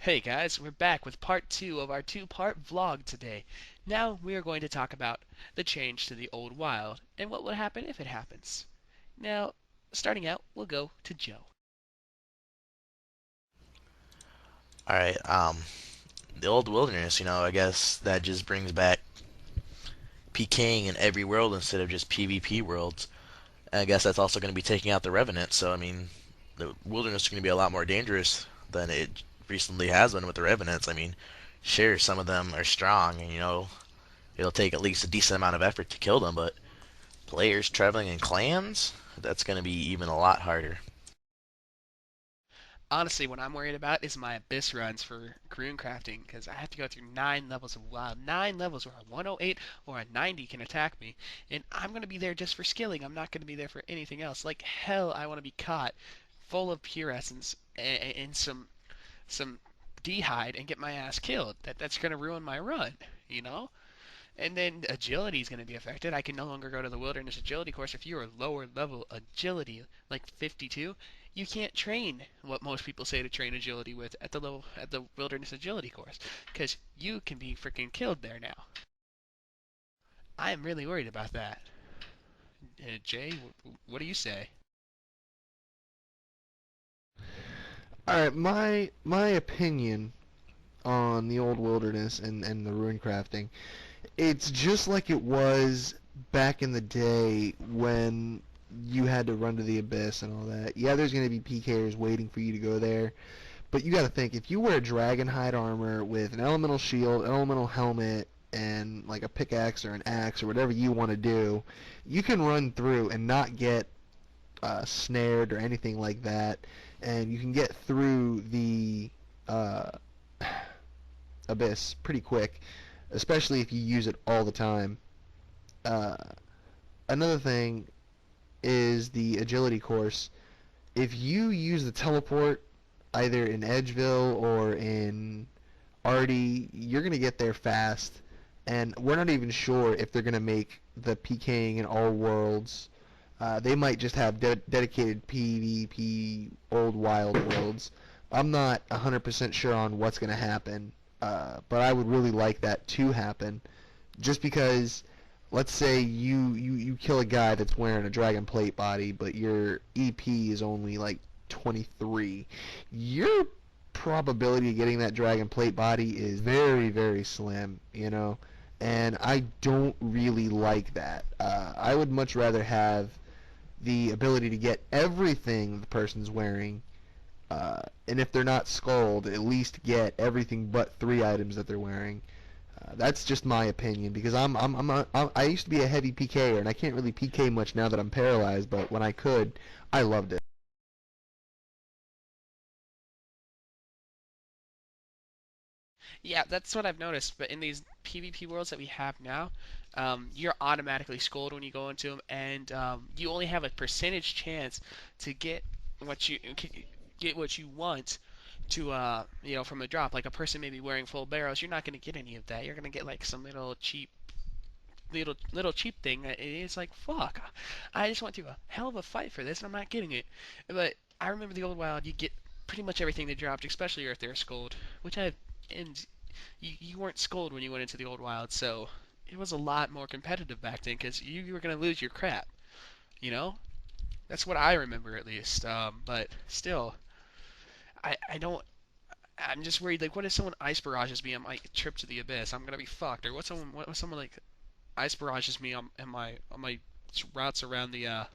Hey guys, we're back with part two of our two-part vlog today. Now we are going to talk about the change to the old wild and what will happen if it happens. Now, starting out, we'll go to Joe. All right. The old wilderness, I guess that just brings back PKing in every world instead of just PvP worlds. And I guess that's also going to be taking out the revenant. So I mean, the wilderness is going to be a lot more dangerous than it recently has been with the revenants. I mean, sure, some of them are strong, and it'll take at least a decent amount of effort to kill them. But players traveling in clans, that's going to be even a lot harder. Honestly, what I'm worried about is my abyss runs for rune crafting because I have to go through 9 levels of wild, 9 levels where a 108 or a 90 can attack me, and I'm going to be there just for skilling. I'm not going to be there for anything else. Like hell, I want to be caught full of pure essence and some dehyde and get my ass killed. That's gonna ruin my run, you know? And then agility is going to be affected. I can no longer go to the wilderness agility course. If you're lower level agility, like 52, you can't train what most people say to train agility with at the wilderness agility course, because you can be freaking killed there now. I am really worried about that. Jay, what do you say? All right, my opinion on the old wilderness and the ruin crafting, it's just like it was back in the day when you had to run to the abyss and all that. Yeah, there's going to be PKers waiting for you to go there, but you got to think if you wear dragon hide armor with an elemental shield, elemental helmet, and like a pickaxe or an axe or whatever you want to do, you can run through and not get snared or anything like that, and you can get through the uh, abyss pretty quick, especially if you use it all the time. Uh, Another thing is the agility course. If you use the teleport either in Edgeville or in Artie, you're going to get there fast. And we're not even sure if they're going to make the PKing in all worlds. They might just have dedicated PvP old wild worlds. I'm not 100% sure on what's going to happen, but I would really like that to happen. Just because, let's say you kill a guy that's wearing a dragon plate body, but your EP is only like 23. Your probability of getting that dragon plate body is very, very slim. And I don't really like that. I would much rather have the ability to get everything the person's wearing, and if they're not skulled, at least get everything but 3 items that they're wearing. That's just my opinion because I used to be a heavy PKer and I can't really PK much now that I'm paralyzed, but when I could, I loved it. Yeah, that's what I've noticed. But in these PvP worlds that we have now, you're automatically scolded when you go into them, and you only have a percentage chance to what you get what you want to from a drop. Like a person maybe wearing full barrels, you're not going to get any of that. You're going to get like some little cheap thing that is like fuck. I just went through a hell of a fight for this, and I'm not getting it. But I remember the old wild, you get pretty much everything they dropped, especially if they're scold, which I and you weren't scolded when you went into the old wild, so it was a lot more competitive back then because you were gonna lose your crap. You know, that's what I remember at least. But still, I don't. I'm just worried. Like, what if someone ice barrages me on my trip to the abyss? I'm gonna be fucked. Or what if someone like ice barrages me on my routes around the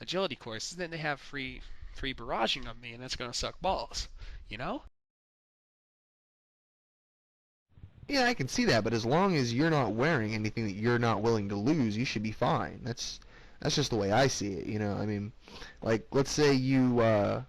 agility course? Then they have free barraging of me, and that's gonna suck balls. You know? Yeah, I can see that, but as long as you're not wearing anything that you're not willing to lose, you should be fine. That's just the way I see it. I mean, like let's say you want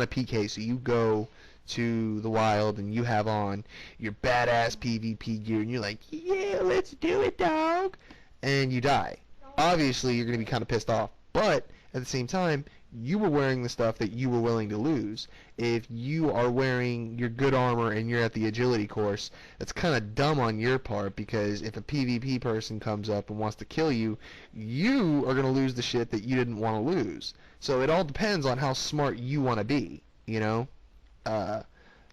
a PK, so you go to the wild and you have on your badass PvP gear, and you're like, yeah, let's do it, dog, and you die. Obviously, you're gonna be kind of pissed off, but at the same time, you were wearing the stuff that you were willing to lose. If you are wearing your good armor and you're at the agility course, that's kind of dumb on your part because if a PvP person comes up and wants to kill you, you are going to lose the shit that you didn't want to lose. So it all depends on how smart you want to be, you know? Uh,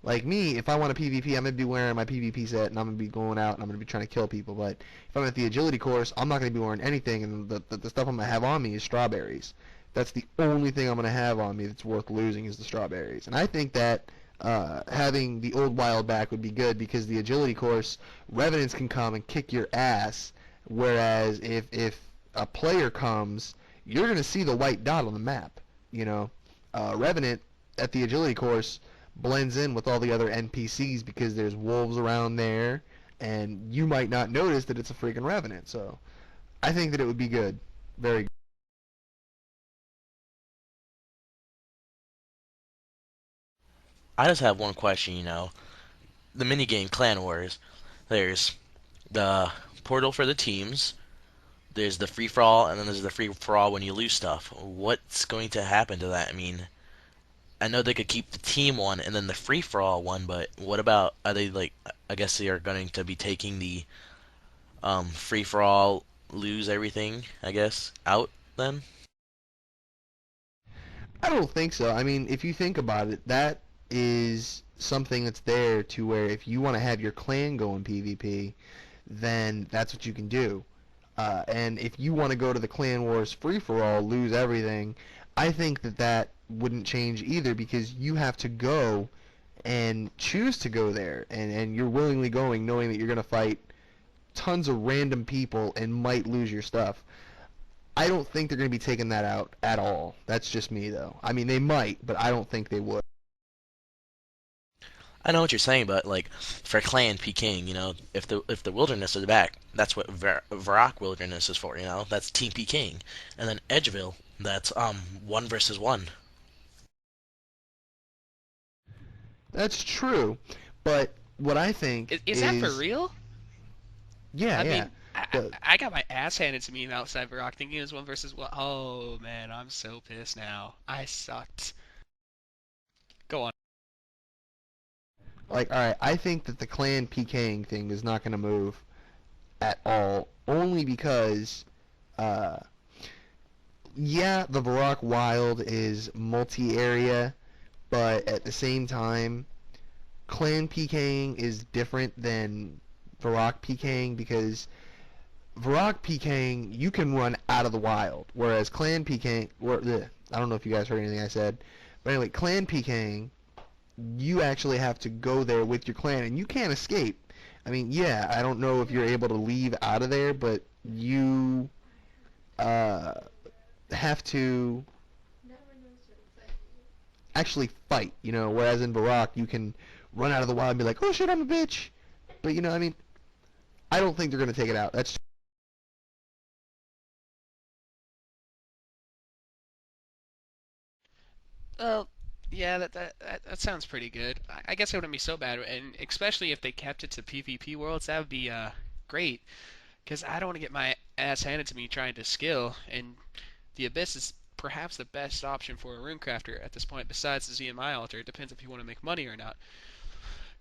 Like me, if I want a PvP, I'm gonna be wearing my PvP set and I'm gonna be going out and I'm gonna be trying to kill people. But if I'm at the agility course, I'm not gonna be wearing anything, and the stuff I'm gonna have on me is strawberries. That's the only thing I'm gonna have on me that's worth losing is the strawberries. And I think that having the old wild back would be good because the agility course, revenants can come and kick your ass, whereas if a player comes, you're gonna see the white dot on the map. You know, revenant at the agility course blends in with all the other NPCs because there's wolves around there, and you might not notice that it's a freaking revenant. So I think that it would be good, very good. I just have one question, the minigame Clan Wars. There's the portal for the teams, there's the free for all, and then there's the free for all when you lose stuff. What's going to happen to that? I mean, I know they could keep the team one and then the free for all one, but what about are they like? I guess they are going to be taking the free for all, lose everything. I guess out then. I don't think so. I mean, if you think about it, that is something that's there to where if you want to have your clan go in PvP, then that's what you can do. And if you want to go to the Clan Wars free for all, lose everything, I think that that wouldn't change either because you have to go and choose to go there, and you're willingly going knowing that you're going to fight tons of random people and might lose your stuff. I don't think they're going to be taking that out at all. That's just me, though. I mean, they might, but I don't think they would. I know what you're saying, but like for Clan Peking, if the wilderness is back, that's what Varrock Wilderness is for. That's Team Peking, and then Edgeville, that's one versus one. That's true, but what I think Is that for is, real? yeah, I yeah, mean, I, the I got my ass handed to me outside Rock thinking it was one versus one. Oh man, I'm so pissed now. I sucked. Go on. like, all right, I think that the clan PKing thing is not going to move at all, only because, uh, yeah, the Varrock Wild is multi-area, but at the same time, clan PKing is different than Varrock PKing because Varrock PKing you can run out of the wild, whereas clan PKing, I don't know if you guys heard anything I said, but anyway, clan PKing you actually have to go there with your clan and you can't escape. I mean, yeah, I don't know if you're able to leave out of there, but you uh, have to actually fight, whereas in Barack you can run out of the wild and be like, oh shit, I'm a bitch. But, I mean, I don't think they're going to take it out. That's Well, yeah, that sounds pretty good. I guess it wouldn't be so bad, and especially if they kept it to PvP worlds, that would be great. Because I don't want to get my ass handed to me trying to skill, and the Abyss is perhaps the best option for a runecrafter at this point, besides the ZMI altar. It depends if you want to make money or not.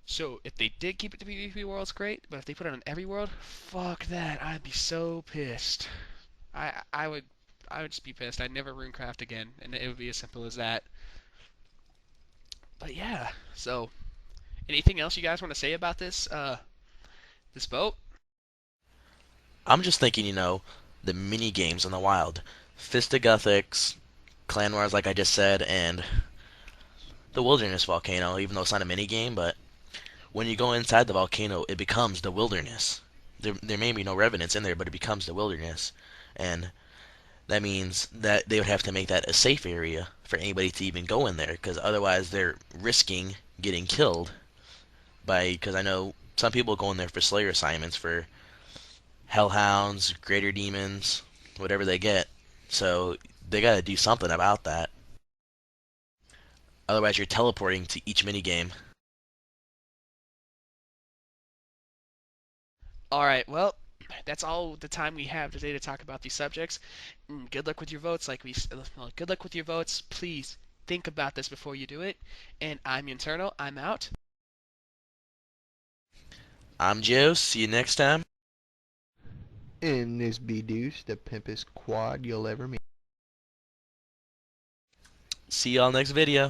So if they did keep it to PvP worlds, great. But if they put it on every world, fuck that. I'd be so pissed. I would just be pissed. I'd never runecraft again, and it would be as simple as that. But yeah, so anything else you guys want to say about this boat? I'm just thinking, the mini games in the wild, Fistigathics, Clan Wars, like I just said, and the Wilderness Volcano. Even though it's not a mini game, but when you go inside the volcano, it becomes the wilderness. There may be no revenants in there, but it becomes the wilderness, and that means that they would have to make that a safe area for anybody to even go in there, because otherwise they're risking getting killed because I know some people go in there for Slayer assignments for hellhounds, greater demons, whatever they get. So they got to do something about that. Otherwise, you're teleporting to each minigame. All right, well, that's all the time we have today to talk about these subjects. Good luck with your votes. Good luck with your votes. Please think about this before you do it. And I'm Internal. I'm out. I'm Joe. See you next time. in this be deuce the pimpest quad you'll ever meet. See y'all next video.